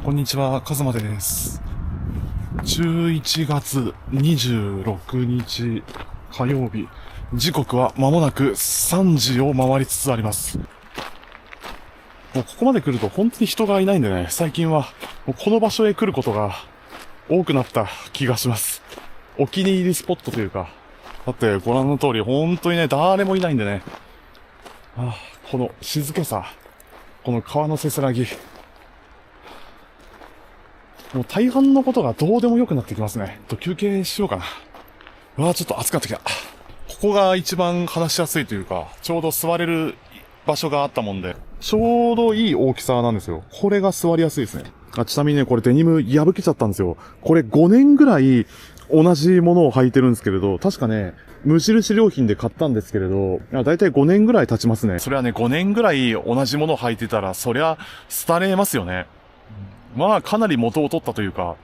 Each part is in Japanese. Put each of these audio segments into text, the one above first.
こんにちは、カズマです。11月26日火曜日。時刻は間もなく3時を回りつつあります。もうここまで来ると本当に人がいないんでね、最近はもうこの場所へ来ることが多くなった気がします。お気に入りスポットというか。だってご覧の通り本当にね、誰もいないんでね。この静けさ、この川のせせらぎ。もう大半のことがどうでもよくなってきますね。休憩しようかな。ちょっと暑くなってきた。ここが一番話しやすいというか、ちょうど座れる場所があったもんで、ちょうどいい大きさなんですよ。これが座りやすいですね。ちなみにね、これデニム破けちゃったんですよ。これ5年ぐらい同じものを履いてるんですけれど、確かね、無印良品で買ったんですけれど、だいたい5年ぐらい経ちますね。それはね、5年ぐらい同じものを履いてたら、そりゃ、廃れますよね。かなり元を取ったというか、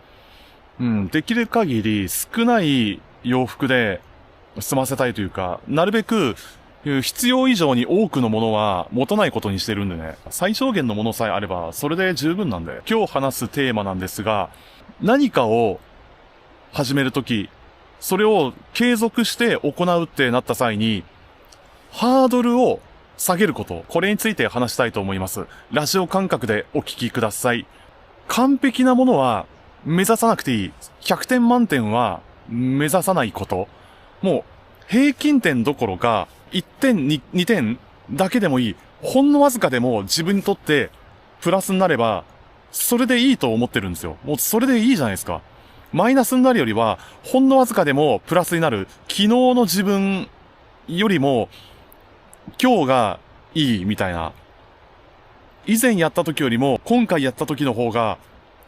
できる限り少ない洋服で済ませたいというか、なるべく必要以上に多くのものは持たないことにしてるんでね、最小限のものさえあればそれで十分なんで、今日話すテーマなんですが、何かを始めるとき、それを継続して行うってなった際に、ハードルを下げること、これについて話したいと思います。ラジオ感覚でお聞きください。完璧なものは目指さなくていい。100点満点は目指さないこと。もう平均点どころか1点、2点だけでもいい。ほんのわずかでも自分にとってプラスになればそれでいいと思ってるんですよ。もうそれでいいじゃないですか。マイナスになるよりはほんのわずかでもプラスになる。昨日の自分よりも今日がいいみたいな。以前やった時よりも今回やった時の方が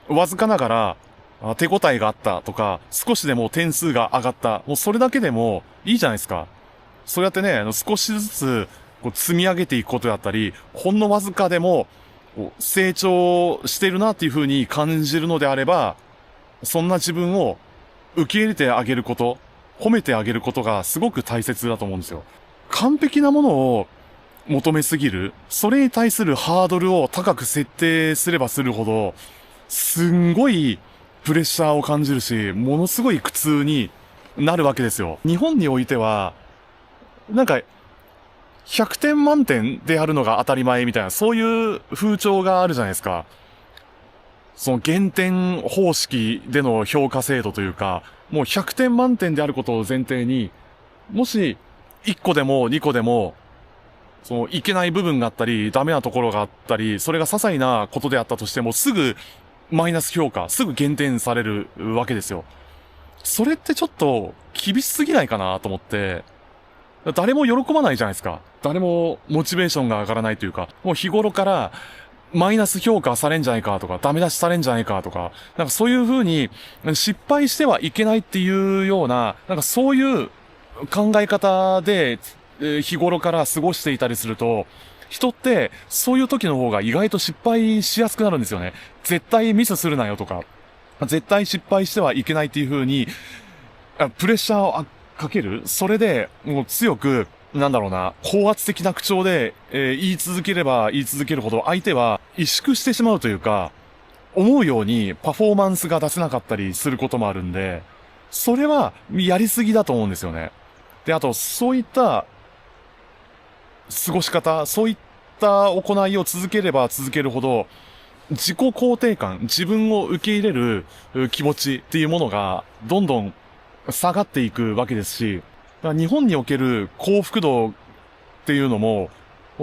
わずかながら手応えがあったとか、少しでも点数が上がった。もうそれだけでもいいじゃないですか。そうやってね、少しずつ積み上げていくことだったり、ほんのわずかでも成長してるなっていう風に感じるのであれば、そんな自分を受け入れてあげること、褒めてあげることがすごく大切だと思うんですよ。完璧なものを求めすぎる。それに対するハードルを高く設定すればするほど、すんごいプレッシャーを感じるし、ものすごい苦痛になるわけですよ。日本においては、100点満点であるのが当たり前みたいな、そういう風潮があるじゃないですか。その減点方式での評価制度というか、もう100点満点であることを前提に、もし1個でも2個でもいけない部分があったり、ダメなところがあったり、それが些細なことであったとしても、すぐマイナス評価、すぐ減点されるわけですよ。それってちょっと厳しすぎないかなと思って、誰も喜ばないじゃないですか。誰もモチベーションが上がらないというか、もう日頃からマイナス評価されんじゃないかとか、ダメ出しされんじゃないかとか、そういう風に失敗してはいけないっていうような、そういう考え方で、日頃から過ごしていたりすると、人ってそういう時の方が意外と失敗しやすくなるんですよね。絶対ミスするなよとか、絶対失敗してはいけないっていう風に、プレッシャーをかける。それでもう強く、高圧的な口調で、言い続ければ言い続けるほど相手は萎縮してしまうというか、思うようにパフォーマンスが出せなかったりすることもあるんで、それはやりすぎだと思うんですよね。で、あと、そういった過ごし方、そういった行いを続ければ続けるほど、自己肯定感、自分を受け入れる気持ちっていうものがどんどん下がっていくわけですし、日本における幸福度っていうのも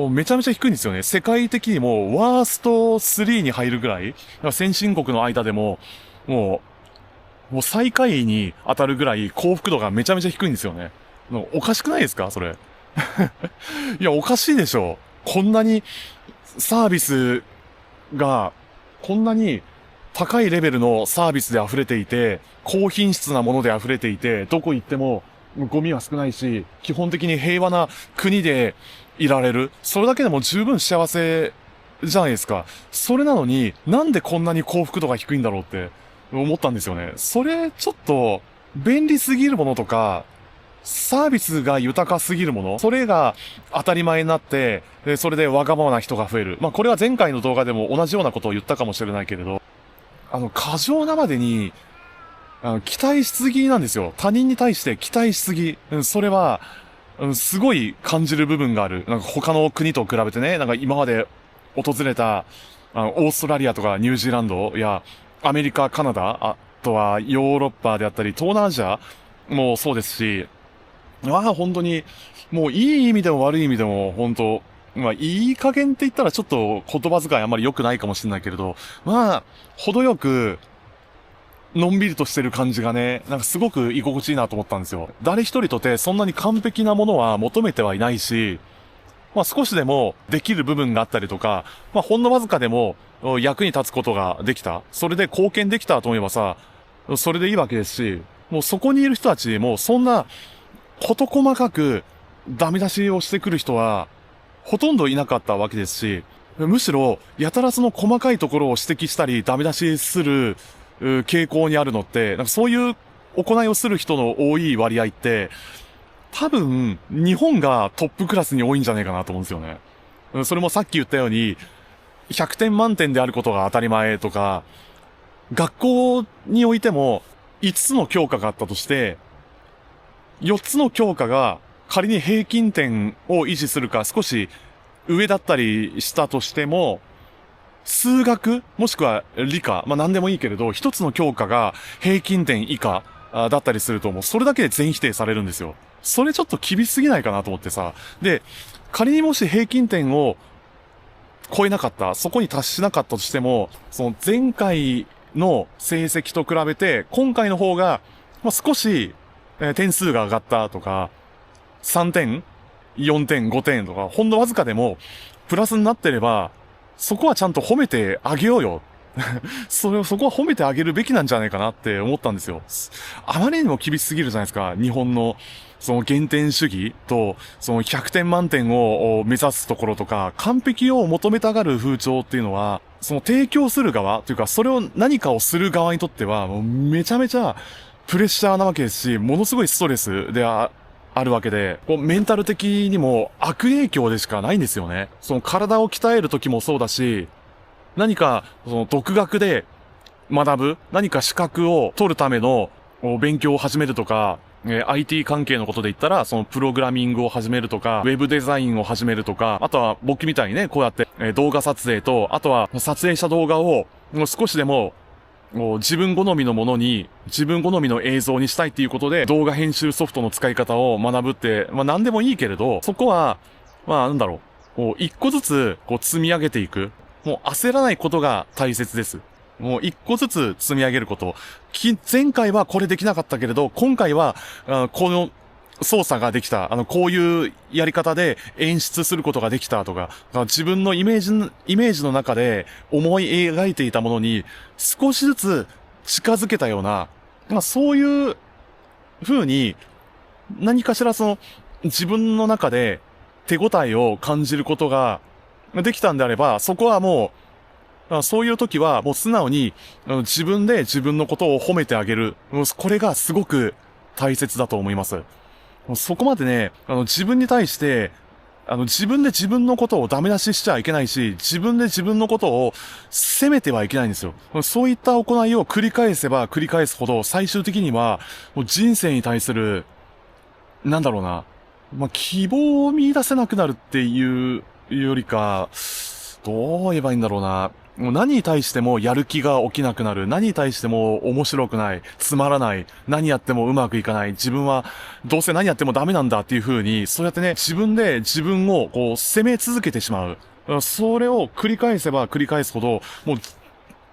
めちゃめちゃ低いんですよね。世界的にもワースト3に入るぐらい、先進国の間でももう最下位に当たるぐらい幸福度がめちゃめちゃ低いんですよね。おかしくないですかそれ。いや、おかしいでしょ。こんなにサービスが、こんなに高いレベルのサービスで溢れていて、高品質なもので溢れていて、どこ行ってもゴミは少ないし、基本的に平和な国でいられる。それだけでも十分幸せじゃないですか。それなのに、なんでこんなに幸福度が低いんだろうって思ったんですよね。それ、ちょっと、便利すぎるものとか、サービスが豊かすぎるもの、それが当たり前になって、それでわがままな人が増える。これは前回の動画でも同じようなことを言ったかもしれないけれど、過剰なまでに、期待しすぎなんですよ。他人に対して期待しすぎ。それは、すごい感じる部分がある。なんか他の国と比べてね、なんか今まで訪れた、オーストラリアとかニュージーランドや、アメリカ、カナダ、あとはヨーロッパであったり、東南アジアもそうですし、本当に、もういい意味でも悪い意味でも、本当いい加減って言ったらちょっと言葉遣いあんまり良くないかもしれないけれど、程よく、のんびりとしてる感じがね、なんかすごく居心地いいなと思ったんですよ。誰一人とてそんなに完璧なものは求めてはいないし、少しでもできる部分があったりとか、ほんのわずかでも役に立つことができた。それで貢献できたと思えばさ、それでいいわけですし、もうそこにいる人たちもそんな事細かくダメ出しをしてくる人はほとんどいなかったわけですし、むしろやたらその細かいところを指摘したりダメ出しする傾向にあるのって、なんかそういう行いをする人の多い割合って、多分、日本がトップクラスに多いんじゃないかなと思うんですよね。それもさっき言ったように、100点満点であることが当たり前とか、学校においても5つの教科があったとして、4つの教科が仮に平均点を維持するか少し上だったりしたとしても、数学もしくは理科、何でもいいけれど、一つの教科が平均点以下だったりすると、もうそれだけで全否定されるんですよ。それちょっと厳しすぎないかなと思ってさ。で、仮にもし平均点を超えなかった、そこに達しなかったとしても、その前回の成績と比べて、今回の方が、少し点数が上がったとか、3点、4点、5点とか、ほんのわずかでもプラスになってれば、そこはちゃんと褒めてあげようよ。そこは褒めてあげるべきなんじゃないかなって思ったんですよ。あまりにも厳しすぎるじゃないですか。日本のその減点主義と、その100点満点を目指すところとか、完璧を求めたがる風潮っていうのは、その提供する側というか、それを何かをする側にとっては、もうめちゃめちゃプレッシャーなわけですし、ものすごいストレスであるわけで、メンタル的にも悪影響でしかないんですよね。その体を鍛える時もそうだし、何かその独学で学ぶ、何か資格を取るための勉強を始めるとか、IT 関係のことで言ったら、そのプログラミングを始めるとか、ウェブデザインを始めるとか、あとは僕みたいにね、こうやって動画撮影と、あとは撮影した動画を少しでも自分好みのものに、自分好みの映像にしたいっていうことで、動画編集ソフトの使い方を学ぶって、何でもいいけれど、そこは、一個ずつ、積み上げていく。もう焦らないことが大切です。もう一個ずつ積み上げること。前回はこれできなかったけれど、今回は、この操作ができた。こういうやり方で演出することができたとか、自分のイメージの中で思い描いていたものに少しずつ近づけたような、そういう風に何かしらその自分の中で手応えを感じることができたんであれば、そこはもう、そういう時はもう素直に自分で自分のことを褒めてあげる。これがすごく大切だと思います。そこまでね、自分に対して、自分で自分のことをダメ出ししちゃいけないし、自分で自分のことを責めてはいけないんですよ。そういった行いを繰り返せば繰り返すほど、最終的には、もう人生に対する、希望を見出せなくなるっていうよりか、どう言えばいいんだろうな。もう何に対してもやる気が起きなくなる。何に対しても面白くない。つまらない。何やってもうまくいかない。自分はどうせ何やってもダメなんだっていう風に、そうやってね、自分で自分を責め続けてしまう。それを繰り返せば繰り返すほど、もう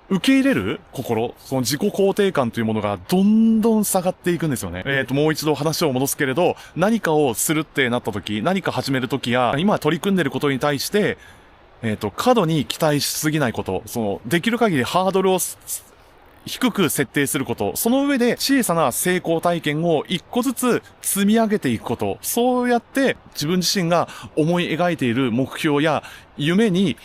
受け入れる心、その自己肯定感というものがどんどん下がっていくんですよね。もう一度話を戻すけれど、何かをするってなった時、何か始める時や、今取り組んでることに対して、過度に期待しすぎないこと、できる限りハードルを低く設定すること、その上で小さな成功体験を一個ずつ積み上げていくこと、そうやって自分自身が思い描いている目標や夢に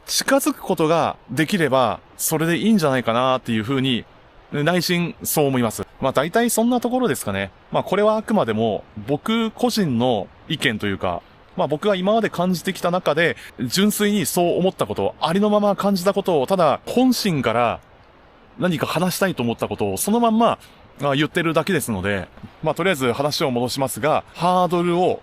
近づくことができれば、それでいいんじゃないかなっていうふうに、内心そう思います。大体そんなところですかね。これはあくまでも僕個人の意見というか、僕が今まで感じてきた中で、純粋にそう思ったこと、ありのまま感じたことを、ただ本心から何か話したいと思ったことをそのまんま言ってるだけですので、とりあえず話を戻しますが、ハードルを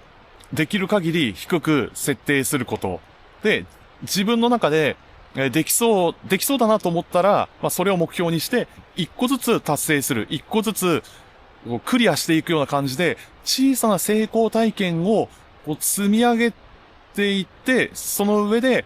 できる限り低く設定すること。で、自分の中でできそうだなと思ったら、それを目標にして、一個ずつ達成する。一個ずつクリアしていくような感じで、小さな成功体験を積み上げていって、その上で、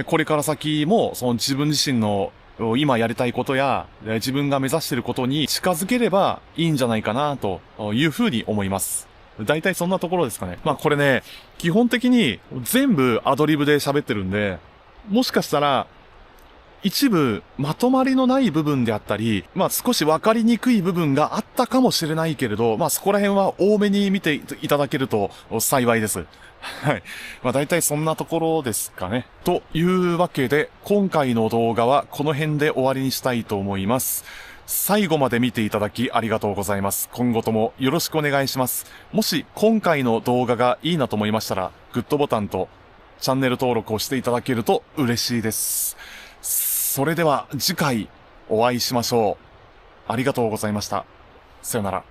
これから先も、その自分自身の今やりたいことや、自分が目指していることに近づければいいんじゃないかな、というふうに思います。大体そんなところですかね。これね、基本的に全部アドリブで喋ってるんで、もしかしたら、一部まとまりのない部分であったり、少しわかりにくい部分があったかもしれないけれど、そこら辺は多めに見ていただけると幸いです。はい。大体そんなところですかね。というわけで、今回の動画はこの辺で終わりにしたいと思います。最後まで見ていただきありがとうございます。今後ともよろしくお願いします。もし今回の動画がいいなと思いましたら、グッドボタンとチャンネル登録をしていただけると嬉しいです。それでは次回お会いしましょう。ありがとうございました。さよなら。